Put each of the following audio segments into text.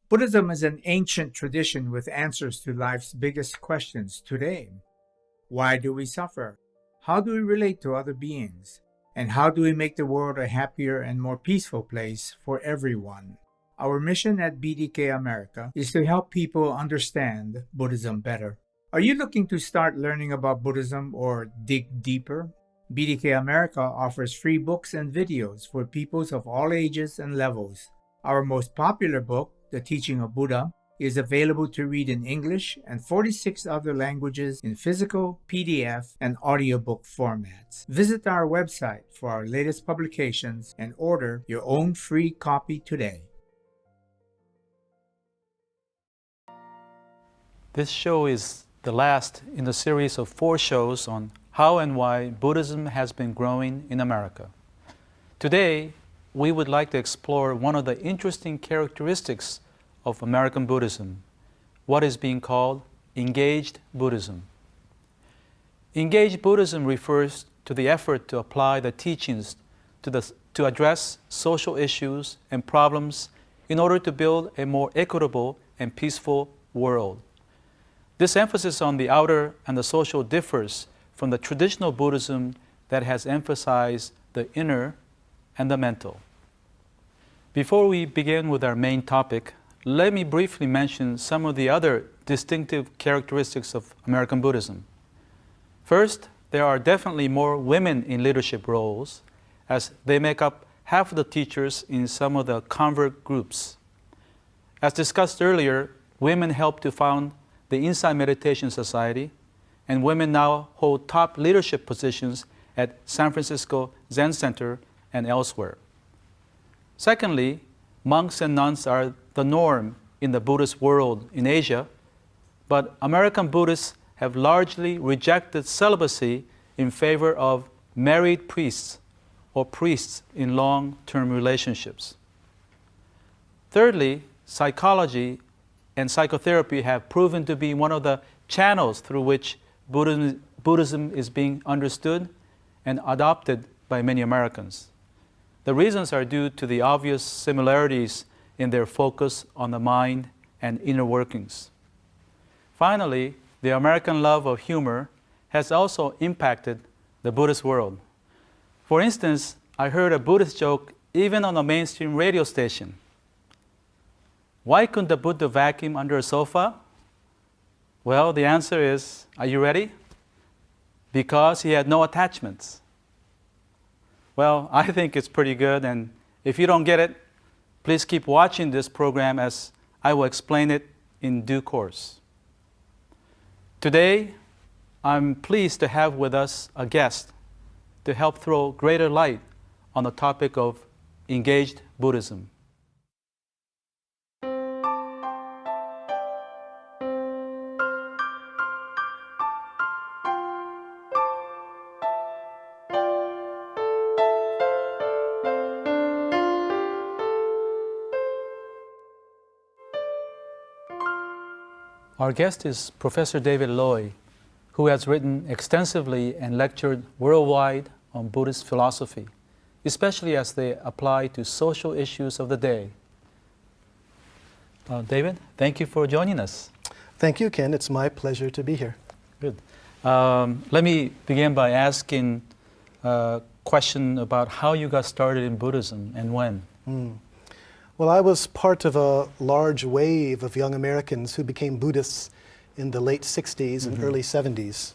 Buddhism is an ancient tradition with answers to life's biggest questions today. Why do we suffer? How do we relate to other beings? And how do we make the world a happier and more peaceful place for everyone? Our mission at BDK America is to help people understand Buddhism better. Are you looking to start learning about Buddhism or dig deeper? BDK America offers free books and videos for peoples of all ages and levels. Our most popular book, The Teaching of Buddha, is available to read in English and 46 other languages in physical, PDF, and audiobook formats. Visit our website for our latest publications and order your own free copy today. This show is the last in the series of 4 shows on how and why Buddhism has been growing in America. Today, we would like to explore one of the interesting characteristics of American Buddhism, what is being called Engaged Buddhism. Engaged Buddhism refers to the effort to apply the teachings to address social issues and problems in order to build a more equitable and peaceful world. This emphasis on the outer and the social differs from the traditional Buddhism that has emphasized the inner and the mental. Before we begin with our main topic, let me briefly mention some of the other distinctive characteristics of American Buddhism. First, there are definitely more women in leadership roles, as they make up half of the teachers in some of the convert groups. As discussed earlier, women helped to found the Insight Meditation Society, and women now hold top leadership positions at San Francisco Zen Center and elsewhere. Secondly, monks and nuns are the norm in the Buddhist world in Asia, but American Buddhists have largely rejected celibacy in favor of married priests or priests in long-term relationships. Thirdly, psychology and psychotherapy have proven to be one of the channels through which Buddhism is being understood and adopted by many Americans. The reasons are due to the obvious similarities in their focus on the mind and inner workings. Finally, the American love of humor has also impacted the Buddhist world. For instance, I heard a Buddhist joke even on a mainstream radio station. Why couldn't the Buddha vacuum under a sofa? Well, the answer is, are you ready? Because he had no attachments. Well, I think it's pretty good, and if you don't get it, please keep watching this program as I will explain it in due course. Today, I'm pleased to have with us a guest to help throw greater light on the topic of Engaged Buddhism. Our guest is Professor David Loy, who has written extensively and lectured worldwide on Buddhist philosophy, especially as they apply to social issues of the day. David, thank you for joining us. Thank you, Ken. It's my pleasure to be here. Good. Let me begin by asking a question about how you got started in Buddhism and when. Well, I was part of a large wave of young Americans who became Buddhists in the late 60s and early 70s.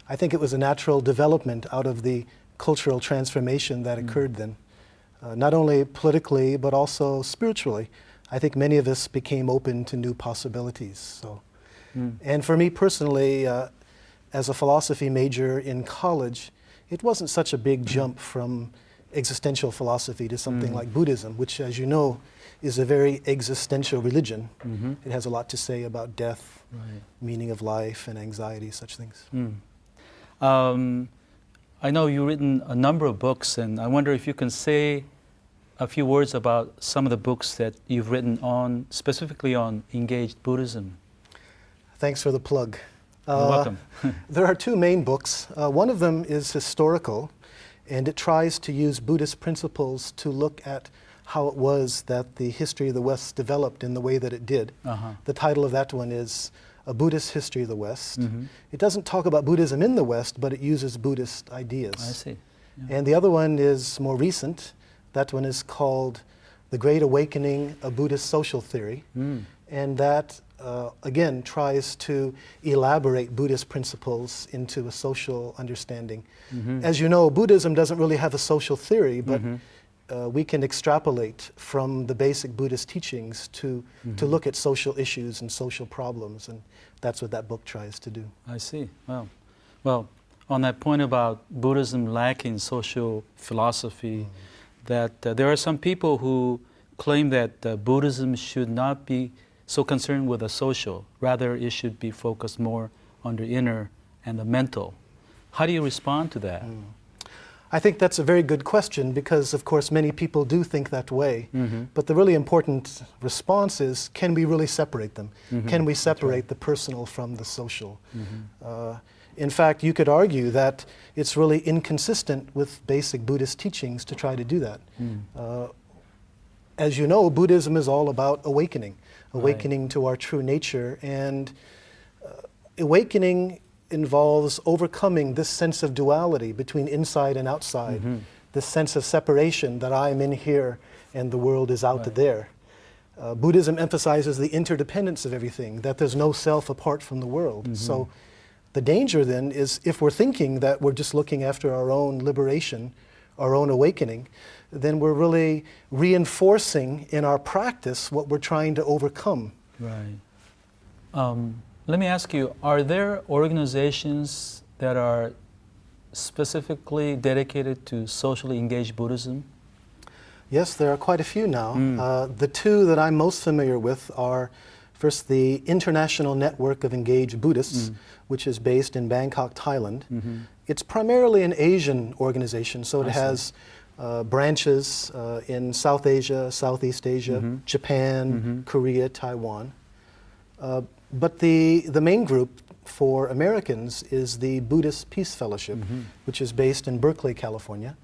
I think it was a natural development out of the cultural transformation that occurred then, not only politically, but also spiritually. I think many of us became open to new possibilities. And for me personally, as a philosophy major in college, it wasn't such a big jump from existential philosophy to something like Buddhism, which, as you know, is a very existential religion. It has a lot to say about death, meaning of life, and anxiety, such things. I know you've written a number of books, and I wonder if you can say a few words about some of the books that you've written on, specifically on Engaged Buddhism. Thanks for the plug. You're welcome. There are 2 main books. One of them is historical, and it tries to use Buddhist principles to look at how it was that the history of the West developed in the way that it did. The title of that one is A Buddhist History of the West. It doesn't talk about Buddhism in the West, but it uses Buddhist ideas. I see. Yeah. And the other one is more recent. That one is called The Great Awakening, A Buddhist Social Theory. And that, again, tries to elaborate Buddhist principles into a social understanding. As you know, Buddhism doesn't really have a social theory, but we can extrapolate from the basic Buddhist teachings to look at social issues and social problems, and that's what that book tries to do. I see. Well, on that point about Buddhism lacking social philosophy, that there are some people who claim that Buddhism should not be so concerned with the social, rather it should be focused more on the inner and the mental. How do you respond to that? I think that's a very good question because, of course, many people do think that way. But the really important response is, can we really separate them? Can we separate the personal from the social? In fact, you could argue that it's really inconsistent with basic Buddhist teachings to try to do that. As you know, Buddhism is all about awakening, awakening to our true nature, and awakening involves overcoming this sense of duality between inside and outside, this sense of separation that I'm in here and the world is out there. Buddhism emphasizes the interdependence of everything, that there's no self apart from the world. So the danger then is if we're thinking that we're just looking after our own liberation, our own awakening, then we're really reinforcing in our practice what we're trying to overcome. Right. Let me ask you, are there organizations that are specifically dedicated to socially engaged Buddhism? Yes, there are quite a few now. The two that I'm most familiar with are, first, the International Network of Engaged Buddhists, which is based in Bangkok, Thailand. It's primarily an Asian organization, so it has branches in South Asia, Southeast Asia, Japan, Korea, Taiwan. But the main group for Americans is the Buddhist Peace Fellowship, which is based in Berkeley, California.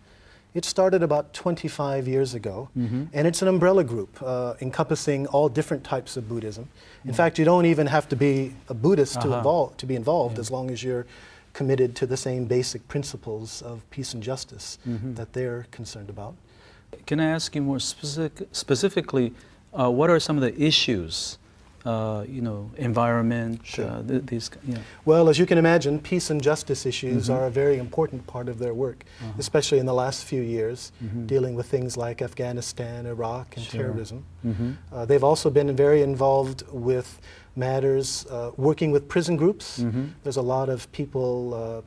It started about 25 years ago, and it's an umbrella group encompassing all different types of Buddhism. In fact, you don't even have to be a Buddhist to be involved, as long as you're committed to the same basic principles of peace and justice that they're concerned about. Can I ask you more specifically, what are some of the issues? Environment, these. Well, as you can imagine, peace and justice issues are a very important part of their work, especially in the last few years, dealing with things like Afghanistan, Iraq, and terrorism. They've also been very involved with matters working with prison groups. There's a lot of people.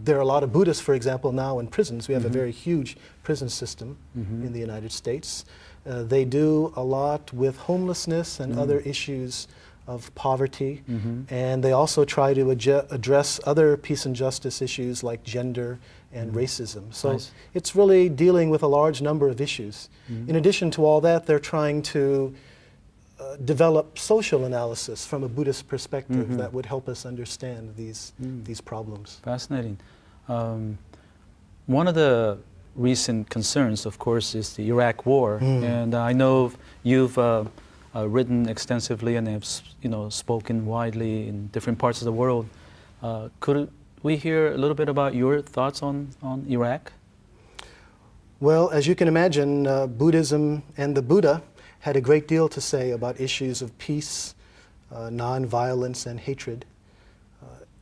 There are a lot of Buddhists, for example, now in prisons. We have a very huge prison system in the United States. They do a lot with homelessness and other issues of poverty, and they also try to address other peace and justice issues like gender and racism. So it's really dealing with a large number of issues. In addition to all that, they're trying to develop social analysis from a Buddhist perspective that would help us understand these problems. Fascinating. One of the recent concerns, of course, is the Iraq War, and I know you've written extensively and have spoken widely in different parts of the world. Could we hear a little bit about your thoughts on Iraq? Well, as you can imagine, Buddhism and the Buddha had a great deal to say about issues of peace, nonviolence, and hatred.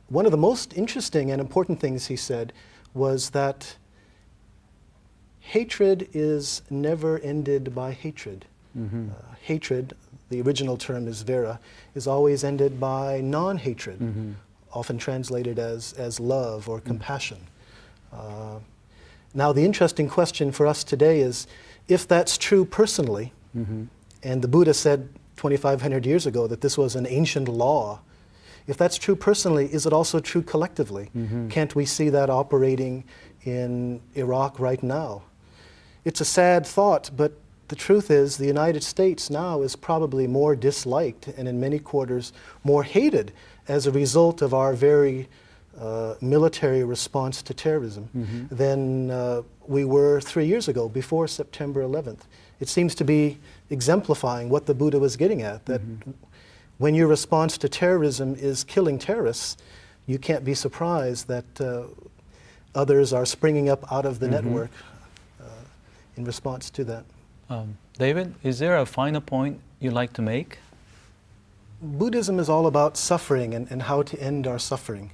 One of the most interesting and important things he said was that hatred is never ended by hatred. Hatred, the original term is vera, is always ended by non-hatred, often translated as love or compassion. Now, the interesting question for us today is, if that's true personally, and the Buddha said 2,500 years ago that this was an ancient law, if that's true personally, is it also true collectively? Can't we see that operating in Iraq right now? It's a sad thought, but the truth is the United States now is probably more disliked and in many quarters more hated as a result of our very military response to terrorism than we were 3 years ago, before September 11th. It seems to be exemplifying what the Buddha was getting at, that when your response to terrorism is killing terrorists, you can't be surprised that others are springing up out of the network in response to that. David, is there a final point you'd like to make? Buddhism is all about suffering and how to end our suffering.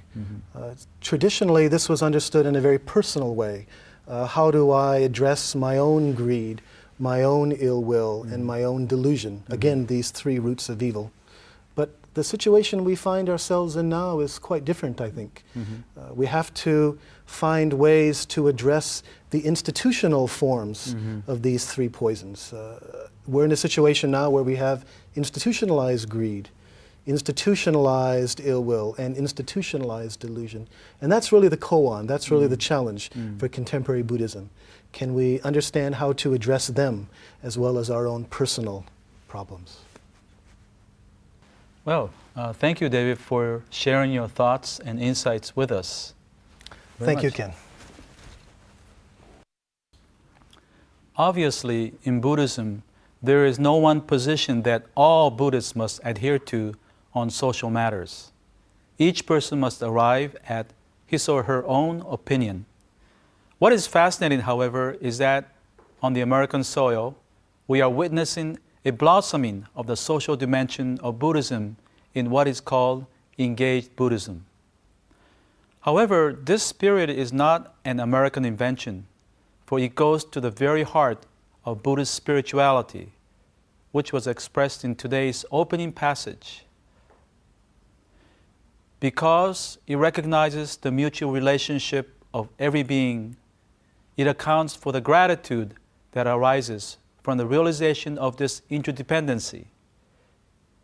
Traditionally, this was understood in a very personal way. How do I address my own greed, my own ill will, and my own delusion? Again, these three roots of evil. But the situation we find ourselves in now is quite different, I think. We have to find ways to address the institutional forms of these three poisons. We're in a situation now where we have institutionalized greed, institutionalized ill will, and institutionalized delusion. And that's really the koan, that's really the challenge for contemporary Buddhism. Can we understand how to address them as well as our own personal problems? Well, thank you, David, for sharing your thoughts and insights with us. Thank you, Ken. Obviously, in Buddhism, there is no one position that all Buddhists must adhere to on social matters. Each person must arrive at his or her own opinion. What is fascinating, however, is that on the American soil, we are witnessing a blossoming of the social dimension of Buddhism in what is called Engaged Buddhism. However, this spirit is not an American invention, for it goes to the very heart of Buddhist spirituality, which was expressed in today's opening passage. Because it recognizes the mutual relationship of every being, it accounts for the gratitude that arises from the realization of this interdependency.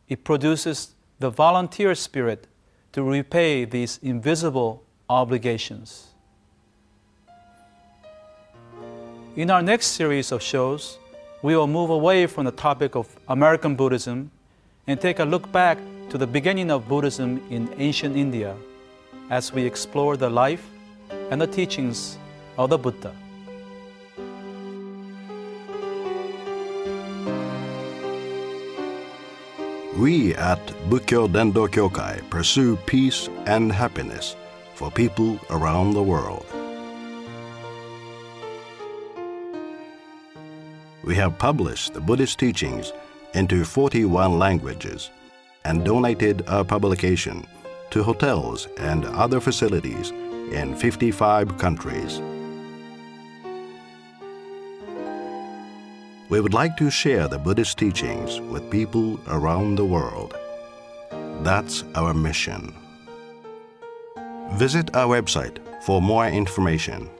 It produces the volunteer spirit to repay these invisible obligations. In our next series of shows, we will move away from the topic of American Buddhism and take a look back to the beginning of Buddhism in ancient India as we explore the life and the teachings of the Buddha. We at Bukkyo Dendo Kyokai pursue peace and happiness for people around the world. We have published the Buddhist teachings into 41 languages and donated our publication to hotels and other facilities in 55 countries. We would like to share the Buddhist teachings with people around the world. That's our mission. Visit our website for more information.